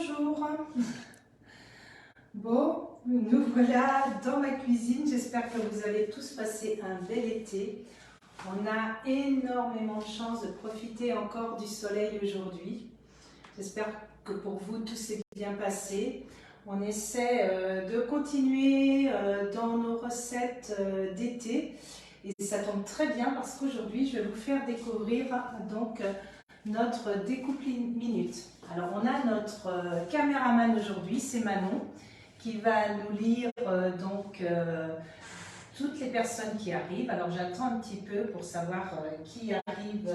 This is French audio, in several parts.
Bonjour. Bon, nous voilà dans ma cuisine. J'espère que vous avez tous passé un bel été. On a énormément de chance de profiter encore du soleil aujourd'hui. J'espère que pour vous tout s'est bien passé. On essaie de continuer dans nos recettes d'été. Et ça tombe très bien parce qu'aujourd'hui je vais vous faire découvrir donc notre découpe minute. Alors on a notre caméraman aujourd'hui, c'est Manon, qui va nous lire toutes les personnes qui arrivent. Alors j'attends un petit peu pour savoir qui arrive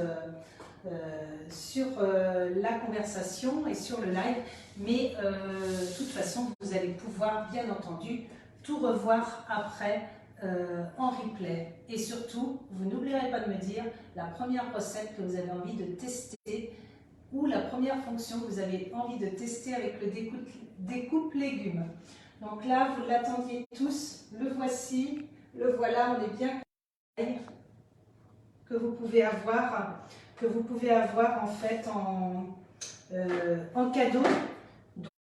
sur la conversation et sur le live, mais de toute façon vous allez pouvoir bien entendu tout revoir après en replay. Et surtout, vous n'oublierez pas de me dire la première recette que vous avez envie de tester ou la première fonction que vous avez envie de tester avec le découpe légumes. Donc là, vous l'attendiez tous, le voici, le voilà, on est bien que vous pouvez avoir en fait en cadeau.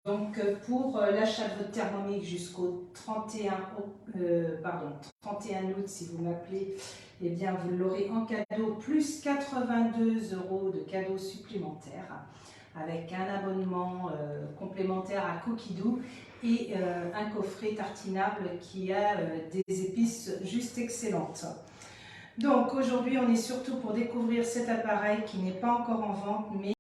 Donc pour l'achat de votre Thermomix jusqu'au 31 août, si vous m'appelez, eh bien vous l'aurez en cadeau, plus 82 € de cadeaux supplémentaires, avec un abonnement complémentaire à Cookidoo et un coffret tartinable qui a des épices juste excellentes. Donc aujourd'hui on est surtout pour découvrir cet appareil qui n'est pas encore en vente, mais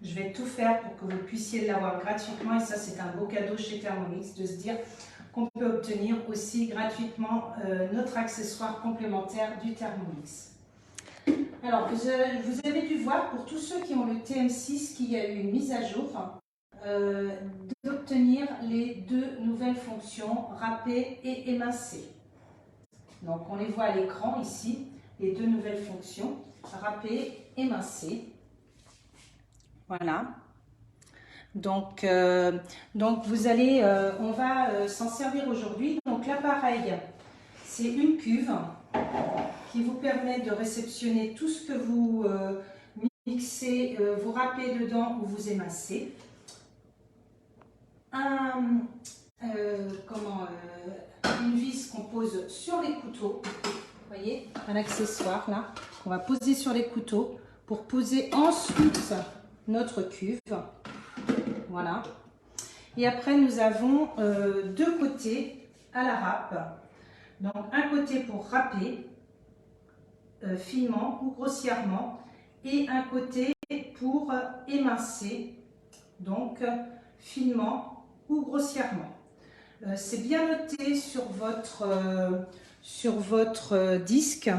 je vais tout faire pour que vous puissiez l'avoir gratuitement. Et ça, c'est un beau cadeau chez Thermomix, de se dire qu'on peut obtenir aussi gratuitement notre accessoire complémentaire du Thermomix. Alors, vous avez dû voir, pour tous ceux qui ont le TM6, qu'il y a eu une mise à jour, d'obtenir les deux nouvelles fonctions, râper et émincer. Donc, on les voit à l'écran ici, les deux nouvelles fonctions, râper, émincer. Voilà. Donc vous allez, on va s'en servir aujourd'hui. Donc l'appareil, c'est une cuve qui vous permet de réceptionner tout ce que vous mixez, vous râpez dedans ou vous émincez. Une vis qu'on pose sur les couteaux. Vous voyez, un accessoire là qu'on va poser sur les couteaux pour poser ensuite notre cuve. Voilà. Et après, nous avons deux côtés à la râpe. Donc, un côté pour râper finement ou grossièrement et un côté pour émincer, donc finement ou grossièrement. C'est bien noté sur votre disque.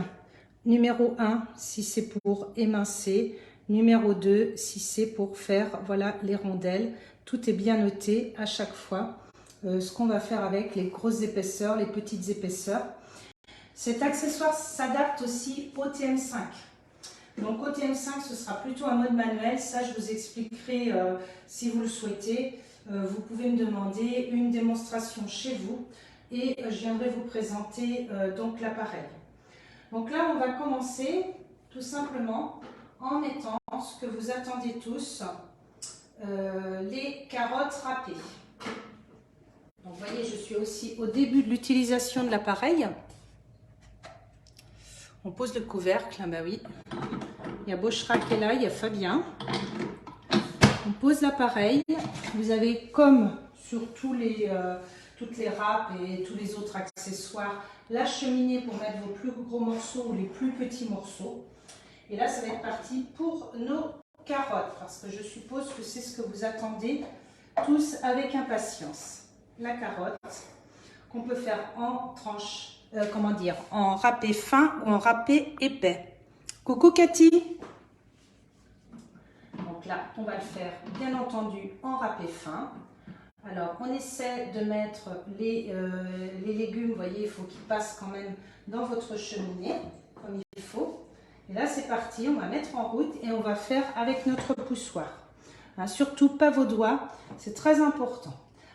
Numéro 1, si c'est pour émincer. Numéro 2, si c'est pour faire voilà, les rondelles. Tout est bien noté à chaque fois. Ce qu'on va faire avec les grosses épaisseurs, les petites épaisseurs. Cet accessoire s'adapte aussi au TM5. Donc au TM5, ce sera plutôt un mode manuel. Ça, je vous expliquerai si vous le souhaitez. Vous pouvez me demander une démonstration chez vous et je viendrai vous présenter donc l'appareil. Donc là, on va commencer tout simplement en mettant ce que vous attendez tous, les carottes râpées. Donc, vous voyez, je suis aussi au début de l'utilisation de l'appareil. On pose le couvercle, ah bah oui. Il y a Bochra qui est là, il y a Fabien. On pose l'appareil. Vous avez, comme sur toutes les râpes et tous les autres accessoires, la cheminée pour mettre vos plus gros morceaux ou les plus petits morceaux. Et là, ça va être parti pour nos carottes, parce que je suppose que c'est ce que vous attendez tous avec impatience. La carotte, qu'on peut faire en tranches, en râpé fin ou en râpé épais. Coucou Cathy! Donc là, on va le faire, bien entendu, en râpé fin. Alors, on essaie de mettre les légumes, vous voyez, il faut qu'ils passent quand même dans votre cheminée, comme il faut. Et là, c'est parti, on va mettre en route et on va faire avec notre poussoir. Hein, surtout pas vos doigts, c'est très important.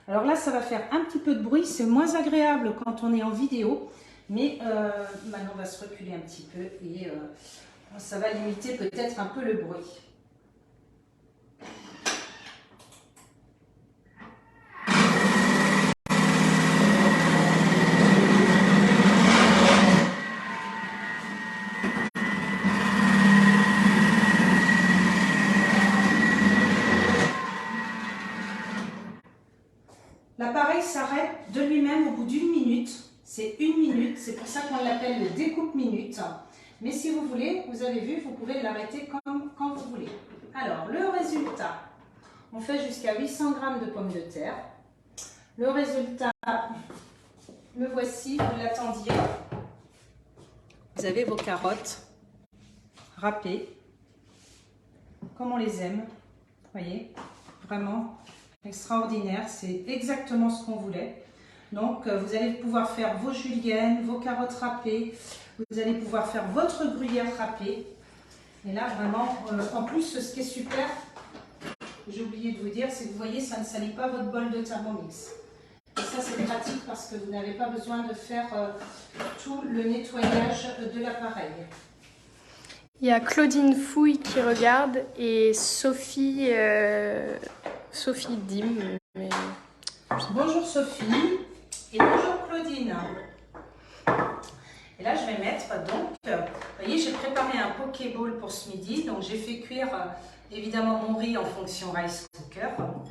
Alors là, ça va faire un petit peu de bruit, c'est moins agréable quand on est en vidéo, mais maintenant on va se reculer un petit peu et ça va limiter peut-être un peu le bruit. L'appareil s'arrête de lui-même au bout d'une minute. C'est une minute, c'est pour ça qu'on l'appelle le découpe minute. Mais si vous voulez, vous avez vu, vous pouvez l'arrêter quand vous voulez. Alors, le résultat, on fait jusqu'à 800 g de pommes de terre. Le résultat, le voici, vous l'attendiez. Vous avez vos carottes râpées, comme on les aime. Vous voyez, vraiment extraordinaire, c'est exactement ce qu'on voulait. Donc, vous allez pouvoir faire vos juliennes, vos carottes râpées, vous allez pouvoir faire votre gruyère râpée. Et là, vraiment, en plus, ce qui est super, j'ai oublié de vous dire, c'est que vous voyez, ça ne salit pas votre bol de Thermomix. Et ça, c'est pratique parce que vous n'avez pas besoin de faire tout le nettoyage de l'appareil. Il y a Claudine Fouille qui regarde et Sophie Dim. Mais... Bonjour Sophie et bonjour Claudine. Et là, je vais mettre donc, vous voyez, j'ai préparé un pokéball pour ce midi. Donc, j'ai fait cuire évidemment mon riz en fonction rice cooker pour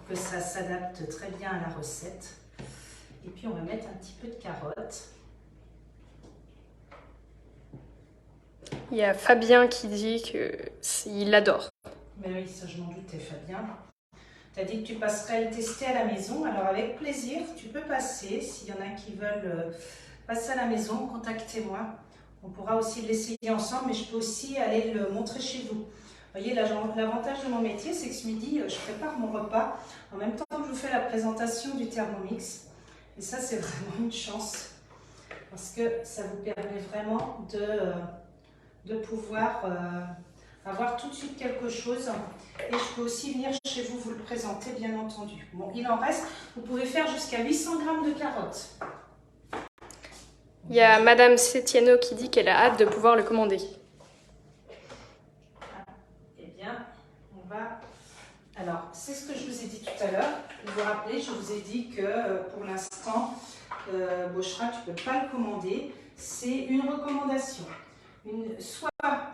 que ça s'adapte très bien à la recette. Et puis, on va mettre un petit peu de carottes. Il y a Fabien qui dit qu'il l'adore. Mais oui, ça je m'en doutais Fabien. Tu as dit que tu passerais le tester à la maison. Alors, avec plaisir, tu peux passer. S'il y en a qui veulent passer à la maison, contactez-moi. On pourra aussi l'essayer ensemble, mais je peux aussi aller le montrer chez vous. Vous voyez, l'avantage de mon métier, c'est que ce midi, je prépare mon repas en même temps que je vous fais la présentation du Thermomix. Et ça, c'est vraiment une chance parce que ça vous permet vraiment de pouvoir avoir tout de suite quelque chose. Et je peux aussi venir chez vous vous le présenter, bien entendu. Bon, il en reste. Vous pouvez faire jusqu'à 800 g de carottes. Il y a Madame Setiano qui dit qu'elle a hâte de pouvoir le commander. Eh bien, on va... Alors, c'est ce que je vous ai dit tout à l'heure. Vous vous rappelez, je vous ai dit que pour l'instant, Bauchra, tu ne peux pas le commander. C'est une recommandation. Soit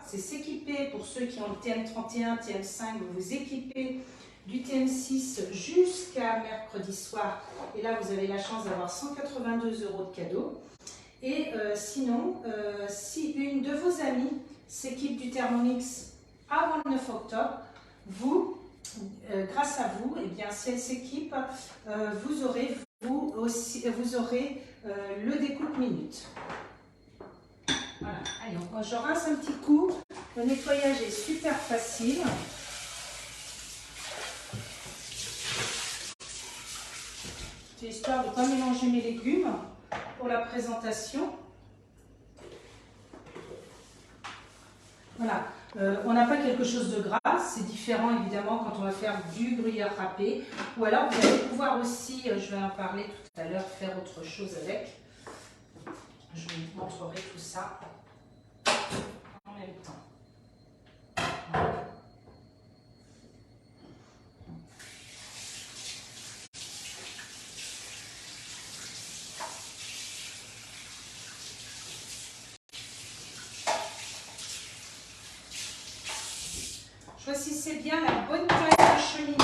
c'est s'équiper, pour ceux qui ont le TM31, TM5, vous vous équipez du TM6 jusqu'à mercredi soir. Et là, vous avez la chance d'avoir 182 € de cadeaux. Et sinon, si une de vos amies s'équipe du Thermomix avant le 9 octobre, vous, grâce à vous, eh bien, si elle s'équipe, vous aurez le découpe minute. Voilà, allez, je rince un petit coup. Le nettoyage est super facile. C'est histoire de ne pas mélanger mes légumes pour la présentation. Voilà, on n'a pas quelque chose de gras, c'est différent évidemment quand on va faire du gruyère râpé. Ou alors vous allez pouvoir aussi, je vais en parler tout à l'heure, faire autre chose avec. Je vous montrerai tout ça en même temps. Voilà. Choisissez bien la bonne taille de cheminée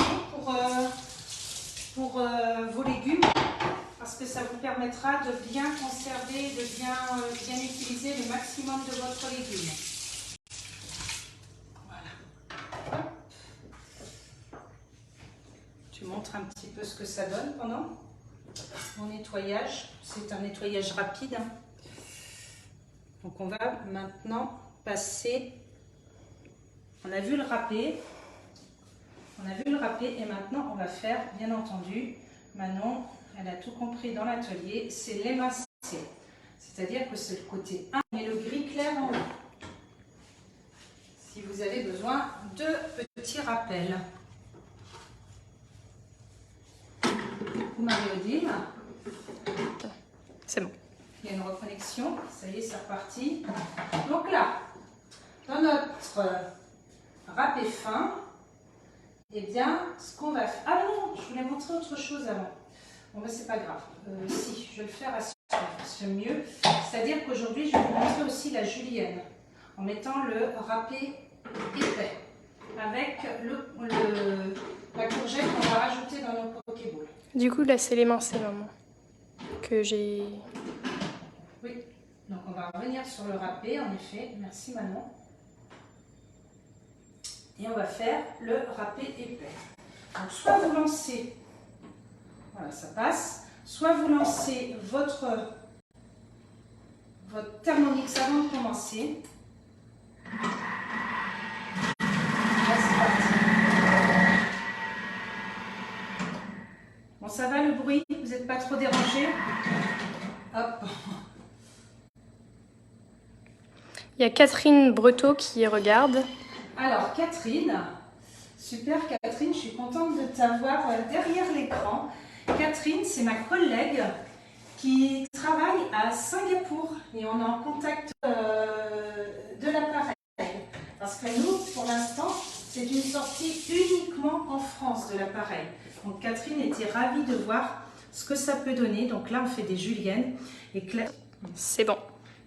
pour vos légumes, parce que ça vous permettra de bien conserver, de bien utiliser le maximum de votre légume. Voilà. Je montre un petit peu ce que ça donne pendant mon nettoyage. C'est un nettoyage rapide. Donc on va maintenant passer... On a vu le râpé, et maintenant on va faire, bien entendu, Manon, elle a tout compris dans l'atelier, c'est l'émasser. C'est-à-dire que c'est le côté 1 et le gris clair en haut. Si vous avez besoin de petits rappels. Marie-Odile. C'est bon. Il y a une reconnexion, ça y est, c'est reparti. Donc là, dans notre râpé fin, eh bien, ce qu'on va faire... Ah non, je voulais montrer autre chose avant. Bon, ben, c'est pas grave. Si, je vais le faire à ce c'est mieux. C'est-à-dire qu'aujourd'hui, je vais vous montrer aussi la julienne, en mettant le râpé épais, avec la courgette qu'on va rajouter dans nos pokéballs. Du coup, là, c'est l'émincé, maman, que j'ai... Oui, donc on va revenir sur le râpé, en effet. Merci Manon. Et on va faire le râpé épais. Donc soit vous lancez, voilà, ça passe, soit vous lancez votre Thermomix avant de commencer. Là, c'est parti. Bon, ça va le bruit? Vous n'êtes pas trop dérangé? Hop. Il y a Catherine Breteau qui regarde. Alors, Catherine, super Catherine, je suis contente de t'avoir derrière l'écran. Catherine, c'est ma collègue qui travaille à Singapour et on est en contact de l'appareil. Parce que nous, pour l'instant, c'est une sortie uniquement en France de l'appareil. Donc Catherine était ravie de voir ce que ça peut donner. Donc là, on fait des juliennes. Et c'est bon.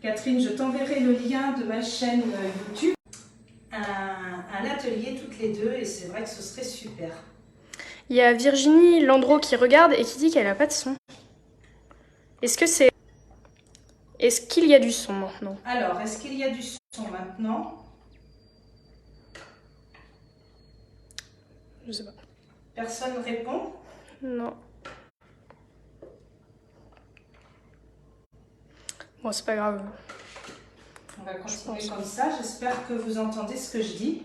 Catherine, je t'enverrai le lien de ma chaîne YouTube. Un atelier toutes les deux et c'est vrai que ce serait super. Il y a Virginie Landreau qui regarde et qui dit qu'elle n'a pas de son. Est-ce qu'il y a du son maintenant? Alors, est-ce qu'il y a du son maintenant? Je sais pas. Personne ne répond? Non. Bon, c'est pas grave. On va continuer comme ça. J'espère que vous entendez ce que je dis.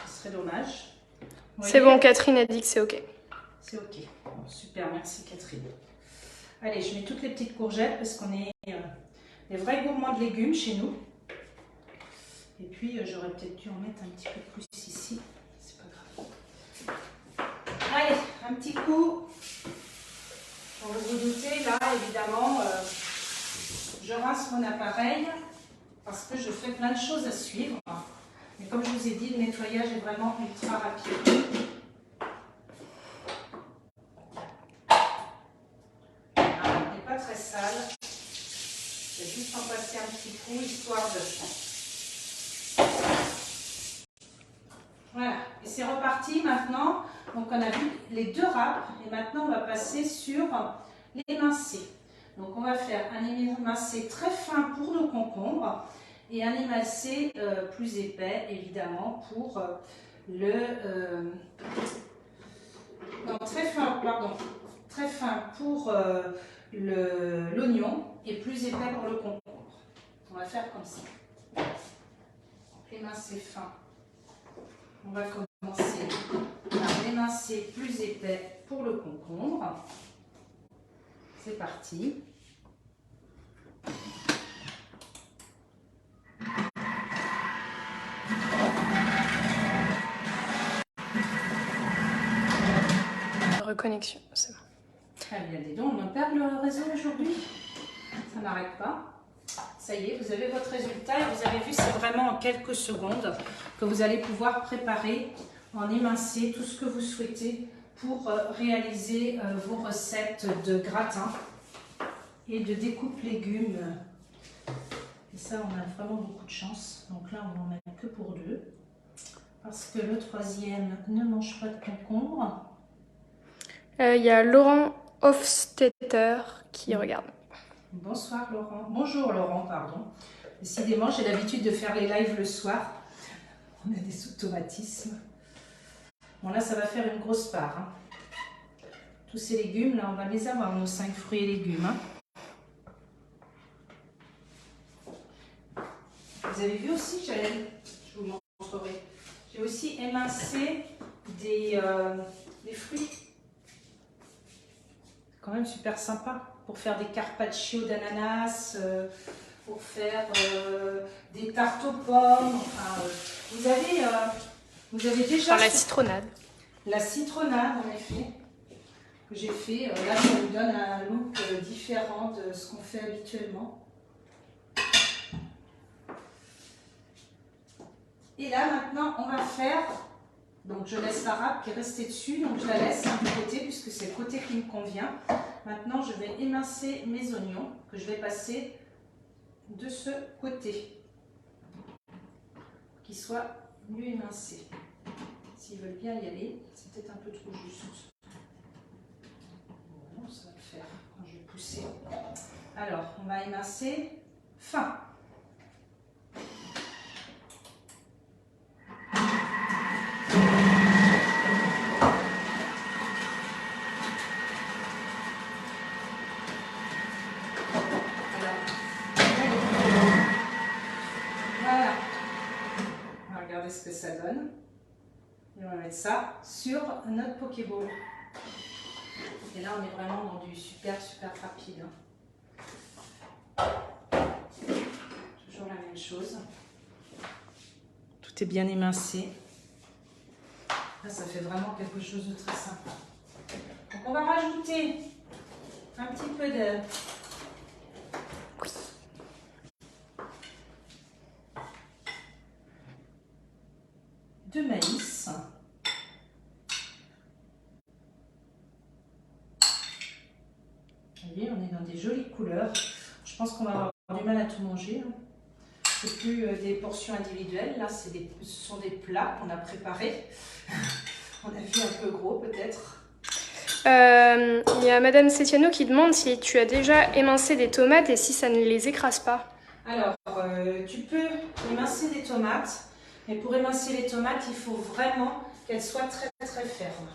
Ce serait dommage. C'est bon, Catherine a dit que c'est OK. C'est OK. Bon, super, merci Catherine. Allez, je mets toutes les petites courgettes parce qu'on est des vrais gourmands de légumes chez nous. Et puis, j'aurais peut-être dû en mettre un petit peu plus ici. C'est pas grave. Allez, un petit coup. Pour vous douter, là, évidemment, je rince mon appareil parce que je fais plein de choses à suivre. Mais comme je vous ai dit, le nettoyage est vraiment ultra rapide. Il n'est pas très sale. Je vais juste en passer un petit coup, histoire de... Voilà, et c'est reparti maintenant. Donc on a vu les deux râpes et maintenant on va passer sur l'émincé. Donc on va faire un émincé très fin pour nos concombres et un émincé plus épais évidemment pour non, très fin, pardon, très fin pour l'oignon et plus épais pour le concombre. On va faire comme ça. Émincé fin. On va commencer par l'émincé plus épais pour le concombre. C'est parti. Reconnexion, c'est bon. Très bien, dis donc, on perd le réseau aujourd'hui. Ça n'arrête pas. Ça y est, vous avez votre résultat et vous avez vu, c'est vraiment en quelques secondes que vous allez pouvoir préparer en émincé tout ce que vous souhaitez pour réaliser vos recettes de gratin et de découpe légumes. Et ça, on a vraiment beaucoup de chance. Donc là, on n'en met que pour deux. Parce que le troisième ne mange pas de concombre. Il y a Laurent Hofstetter qui regarde. Bonsoir Laurent. Bonjour Laurent, pardon. Décidément, j'ai l'habitude de faire les lives le soir. On a des automatismes. Bon là, ça va faire une grosse part. Hein. Tous ces légumes, là, on va les avoir, nos 5 fruits et légumes. Hein. Vous avez vu aussi, je vous montrerai. J'ai aussi émincé des fruits. Quand même super sympa pour faire des carpaccio d'ananas, pour faire des tartes aux pommes. Enfin, vous avez déjà... Enfin, la citronnade. La citronnade, en effet, que j'ai fait. Là, ça nous donne un look différent de ce qu'on fait habituellement. Et là, maintenant, on va faire... Donc, je laisse la râpe qui est restée dessus. Donc, je la laisse un côté, puisque c'est le côté qui me convient. Maintenant, je vais émincer mes oignons, que je vais passer de ce côté. Qu'ils soient mieux émincés. s'ils veulent bien y aller. C'est peut-être un peu trop juste. Bon, ça va le faire quand je vais pousser. Alors, on va émincer fin. Voilà. On va regarder ce que ça donne. Et on va mettre ça sur notre Pokéball. Et là, on est vraiment dans du super rapide. Toujours la même chose. Tout est bien émincé. Là, ça fait vraiment quelque chose de très sympa. Donc, on va rajouter un petit peu de maïs. Vous voyez, on est dans des jolies couleurs. Je pense qu'on va avoir du mal à tout manger. C'est plus des portions individuelles. Là, ce sont des plats qu'on a préparés. On a vu un peu gros peut-être. Il y a Madame Setiano qui demande si tu as déjà émincé des tomates et si ça ne les écrase pas. Alors, tu peux émincer des tomates, mais pour émincer les tomates, il faut vraiment qu'elles soient très fermes.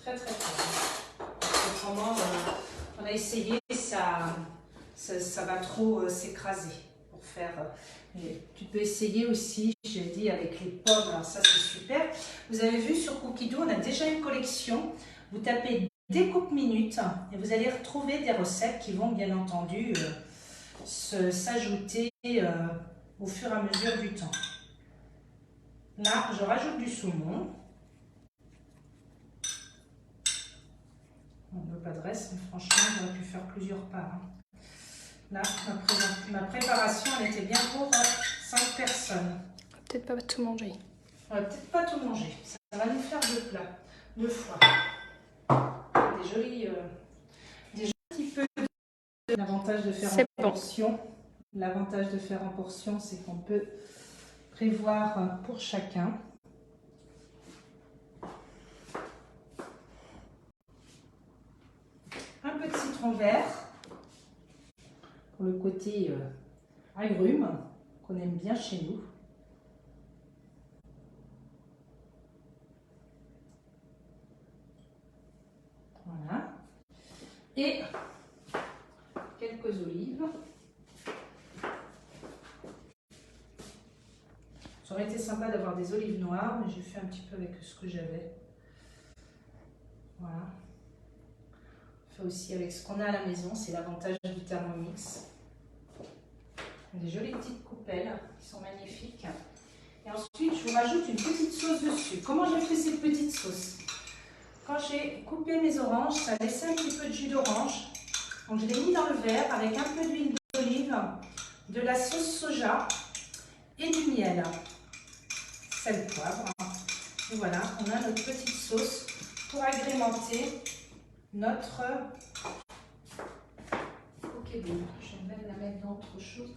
Très fermes. Autrement, on a essayé, ça va trop s'écraser pour faire. Mais tu peux essayer aussi, j'ai dit, avec les pommes, alors ça c'est super. Vous avez vu sur Cookie-Doo, on a déjà une collection. Vous tapez découpe minutes et vous allez retrouver des recettes qui vont bien entendu s'ajouter au fur et à mesure du temps. Là, je rajoute du saumon. On ne veut pas de reste, mais franchement, j'aurais pu faire plusieurs parts. Là, ma préparation, elle était bien pour 5 personnes. Peut-être pas tout manger. On va peut-être pas tout manger. Ça va nous faire 2 plats, 2 fois. Des jolis petits peu. L'avantage de faire en portion. L'avantage de faire en portion, c'est qu'on peut prévoir pour chacun. Un peu de citron vert pour le côté agrumes qu'on aime bien chez nous. Voilà. Et quelques olives. Ça aurait été sympa d'avoir des olives noires, mais j'ai fait un petit peu avec ce que j'avais. Voilà. On fait aussi avec ce qu'on a à la maison, c'est l'avantage du Thermomix. Des jolies petites coupelles qui sont magnifiques. Et ensuite, je vous rajoute une petite sauce dessus. Comment j'ai fait cette petite sauce? Quand j'ai coupé mes oranges, ça laissait un petit peu de jus d'orange. Donc je l'ai mis dans le verre avec un peu d'huile d'olive, de la sauce soja et du miel. Sel, poivre. Et voilà, on a notre petite sauce pour agrémenter notre Pokéball. Je vais même la mettre dans autre chose.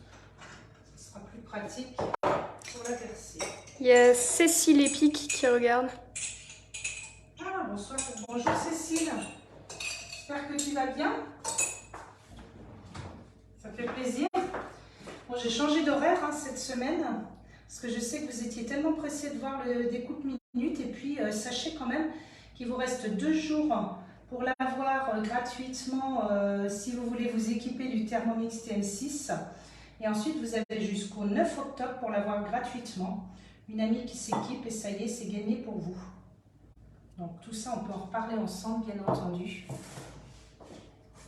Ce sera plus pratique pour la verser. Il y a Cécile Epic qui regarde. Ah, bonsoir. Bonjour Cécile. J'espère que tu vas bien. Ça fait plaisir. Bon, j'ai changé d'horaire cette semaine parce que je sais que vous étiez tellement pressés de voir le découpe minutes. Et puis, sachez quand même qu'il vous reste 2 jours pour l'avoir gratuitement si vous voulez vous équiper du Thermomix TM6. Et ensuite, vous avez jusqu'au 9 octobre pour l'avoir gratuitement. Une amie qui s'équipe et ça y est, c'est gagné pour vous. Donc tout ça, on peut en reparler ensemble, bien entendu.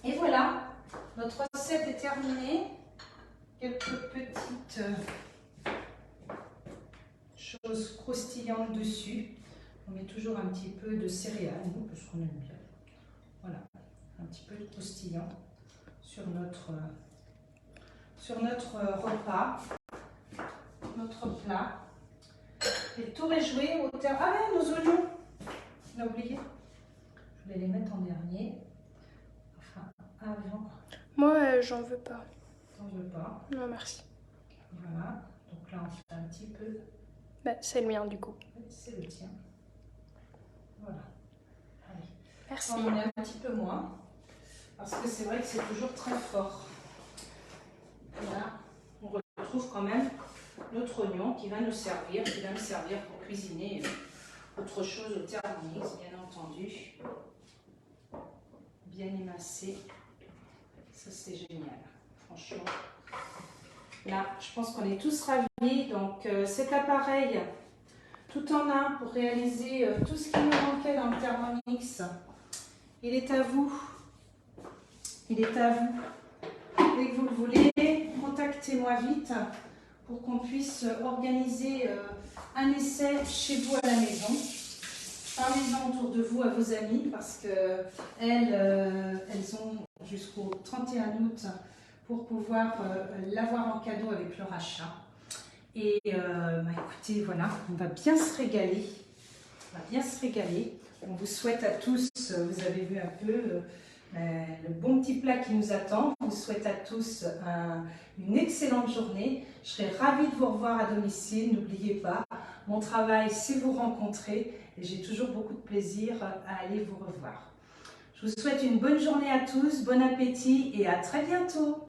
Et voilà, notre recette est terminée. Quelques petites choses croustillantes dessus. On met toujours un petit peu de céréales, nous, parce qu'on aime bien. Voilà, un petit peu de croustillant sur notre repas, notre plat. Et tout réjouir au terme. Ah ouais, nos oignons! On a oublié. Je voulais les mettre en dernier. Enfin, avant. Moi, j'en veux pas. T'en veux pas? Non, merci. Voilà. Donc là, on fait un petit peu. Bah, c'est le mien du coup. C'est le tien. Voilà. Allez. Merci. On en met un petit peu moins, parce que c'est vrai que c'est toujours très fort. Là, on retrouve quand même notre oignon qui va nous servir, pour cuisiner autre chose au Thermomix, bien entendu. Bien émincé. Ça, c'est génial, franchement. Là, je pense qu'on est tous ravis. Donc, cet appareil, tout en un pour réaliser tout ce qui nous manquait dans le Thermomix, il est à vous. Il est à vous. Dès que vous le voulez, contactez-moi vite pour qu'on puisse organiser un essai chez vous à la maison. Parlez-en autour de vous à vos amis parce qu'elles ont jusqu'au 31 août pour pouvoir l'avoir en cadeau avec leur achat. Et écoutez, voilà, on va bien se régaler. On va bien se régaler. On vous souhaite à tous, vous avez vu un peu le bon petit plat qui nous attend. Je vous souhaite à tous une excellente journée. Je serai ravie de vous revoir à domicile. N'oubliez pas, mon travail, c'est vous rencontrer et j'ai toujours beaucoup de plaisir à aller vous revoir. Je vous souhaite une bonne journée à tous, bon appétit et à très bientôt.